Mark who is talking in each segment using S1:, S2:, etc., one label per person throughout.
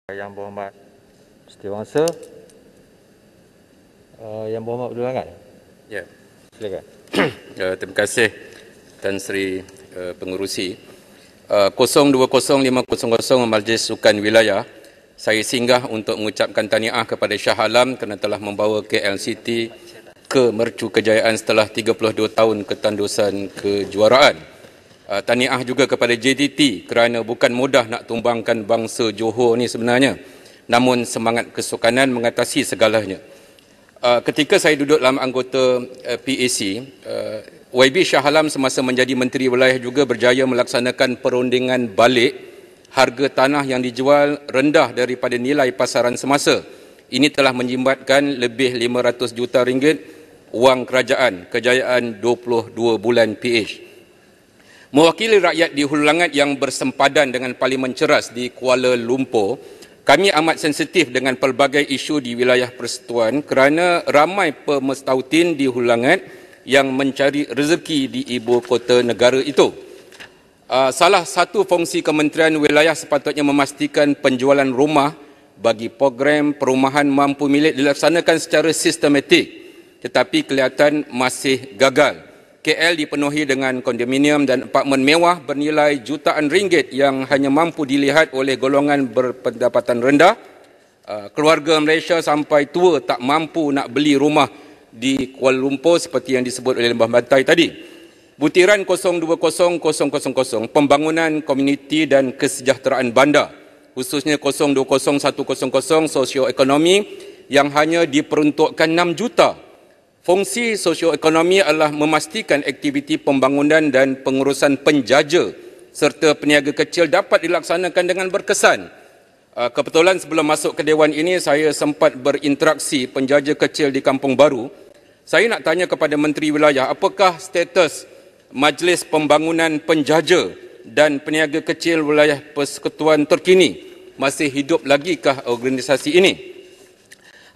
S1: Yang Berhormat Setiausaha, Yang Berhormat Abdul Langat.
S2: Ya.
S1: Silakan.
S2: Terima kasih Tan Sri Pengerusi. 020500 Majlis Sukan Wilayah, saya singgah untuk mengucapkan tahniah kepada Shah Alam kerana telah membawa KL City ke mercu kejayaan setelah 32 tahun ketandusan kejuaraan. Tahniah juga kepada JDT kerana bukan mudah nak tumbangkan bangsa Johor ni sebenarnya, namun semangat kesukanan mengatasi segalanya. Ketika saya duduk dalam anggota PAC, YB Shah Alam semasa menjadi Menteri Wilayah juga berjaya melaksanakan perundingan balik harga tanah yang dijual rendah daripada nilai pasaran semasa. Ini telah menyimbatkan lebih 500 juta ringgit wang kerajaan kejayaan 22 bulan PH. Mewakili rakyat di Hulu Langat yang bersempadan dengan Parlimen Ceras di Kuala Lumpur, kami amat sensitif dengan pelbagai isu di wilayah persekutuan kerana ramai pemestautin di Hulu Langat yang mencari rezeki di ibu kota negara itu. Salah satu fungsi Kementerian Wilayah sepatutnya memastikan penjualan rumah bagi program perumahan mampu milik dilaksanakan secara sistematik, tetapi kelihatan masih gagal. KL dipenuhi dengan kondominium dan apartmen mewah bernilai jutaan ringgit yang hanya mampu dilihat oleh golongan berpendapatan rendah. Keluarga Malaysia sampai tua tak mampu nak beli rumah di Kuala Lumpur seperti yang disebut oleh Lembah Bantai tadi. Butiran 020000 pembangunan komuniti dan kesejahteraan bandar, khususnya 020100 sosioekonomi yang hanya diperuntukkan 6 juta. Fungsi sosioekonomi adalah memastikan aktiviti pembangunan dan pengurusan penjaja serta peniaga kecil dapat dilaksanakan dengan berkesan. Kebetulan sebelum masuk ke Dewan ini, saya sempat berinteraksi penjaja kecil di Kampung Baru. Saya nak tanya kepada Menteri Wilayah, apakah status Majlis Pembangunan Penjaja dan Peniaga Kecil Wilayah Persekutuan terkini? Masih hidup lagikah organisasi ini?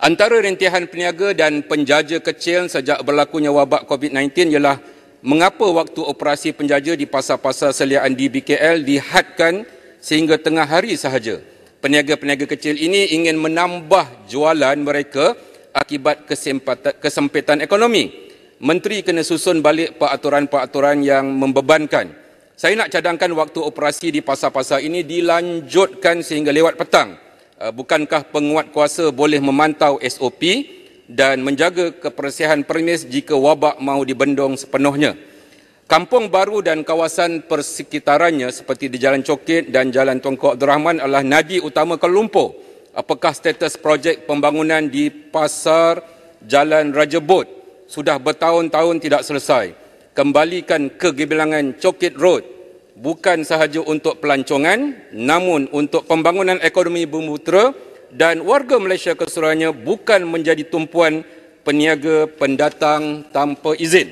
S2: Antara rintihan peniaga dan penjaja kecil sejak berlakunya wabak COVID-19 ialah mengapa waktu operasi penjaja di pasar-pasar seliaan di BKL dihadkan sehingga tengah hari sahaja. Peniaga-peniaga kecil ini ingin menambah jualan mereka akibat kesempitan ekonomi. Menteri kena susun balik peraturan-peraturan yang membebankan. Saya nak cadangkan waktu operasi di pasar-pasar ini dilanjutkan sehingga lewat petang. Bukankah penguat kuasa boleh memantau SOP dan menjaga kebersihan premis jika wabak mahu dibendung sepenuhnya? Kampung Baru dan kawasan persekitarannya seperti di Jalan Cokit dan Jalan Tunku Abdul Rahman adalah nadi utama Kuala Lumpur. Apakah status projek pembangunan di Pasar Jalan Raja Bot? Sudah bertahun-tahun tidak selesai. Kembalikan kegebilangan Cokit Road. Bukan sahaja untuk pelancongan, namun untuk pembangunan ekonomi Bumiputera dan warga Malaysia keseluruhannya, bukan menjadi tumpuan peniaga pendatang tanpa izin.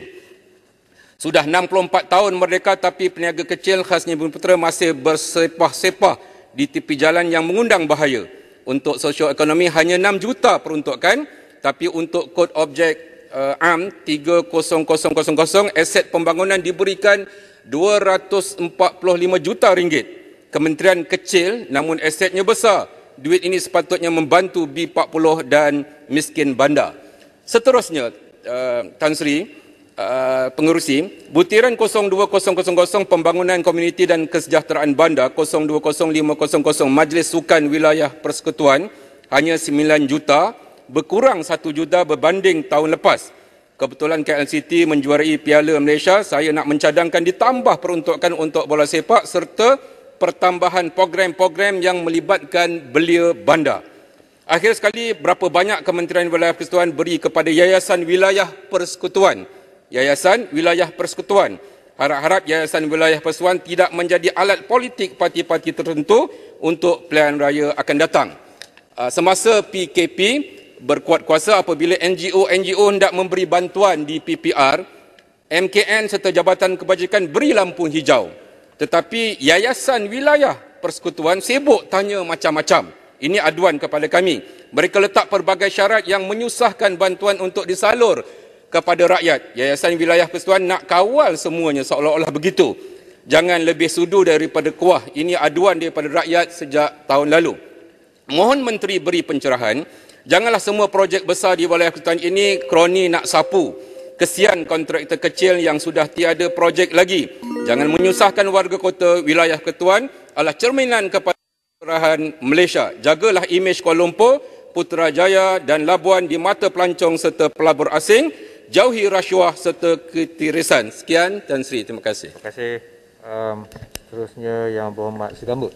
S2: Sudah 64 tahun merdeka, tapi peniaga kecil khasnya Bumiputera masih bersepah-sepah di tepi jalan yang mengundang bahaya. Untuk sosioekonomi hanya 6 juta peruntukan, tapi untuk kod objek AM 30000 aset pembangunan diberikan 245 juta ringgit. Kementerian kecil namun asetnya besar. Duit ini sepatutnya membantu B40 dan miskin bandar. Seterusnya, Tan Sri Pengerusi, butiran 020000 pembangunan komuniti dan kesejahteraan bandar, 020500 Majlis Sukan Wilayah Persekutuan hanya 9 juta, berkurang 1 juta berbanding tahun lepas. Kebetulan KL City menjuarai Piala Malaysia, saya nak mencadangkan ditambah peruntukan untuk bola sepak serta pertambahan program-program yang melibatkan belia bandar. Akhir sekali, berapa banyak Kementerian Wilayah Persekutuan beri kepada Yayasan Wilayah Persekutuan? Yayasan Wilayah Persekutuan. Harap-harap Yayasan Wilayah Persekutuan tidak menjadi alat politik parti-parti tertentu untuk pilihan raya akan datang. Semasa PKP berkuat kuasa, apabila NGO hendak memberi bantuan di PPR, MKN serta Jabatan Kebajikan beri lampu hijau. Tetapi Yayasan Wilayah Persekutuan sibuk tanya macam-macam. Ini aduan kepada kami. Mereka letak pelbagai syarat yang menyusahkan bantuan untuk disalur kepada rakyat. Yayasan Wilayah Persekutuan nak kawal semuanya seolah-olah begitu. Jangan lebih sudu daripada kuah. Ini aduan daripada rakyat sejak tahun lalu. Mohon Menteri beri pencerahan, janganlah semua projek besar di wilayah Kelantan ini kroni nak sapu. Kesian kontraktor kecil yang sudah tiada projek lagi. Jangan menyusahkan warga kota wilayah Ketuan adalah cerminan kepada kerahan Malaysia. Jagalah imej Kuala Lumpur, Putrajaya dan Labuan di mata pelancong serta pelabur asing. Jauhi rasuah serta ketirisan. Sekian, Tan Sri. Terima kasih.
S1: Terima kasih. Seterusnya Yang Berhormat Sidambut.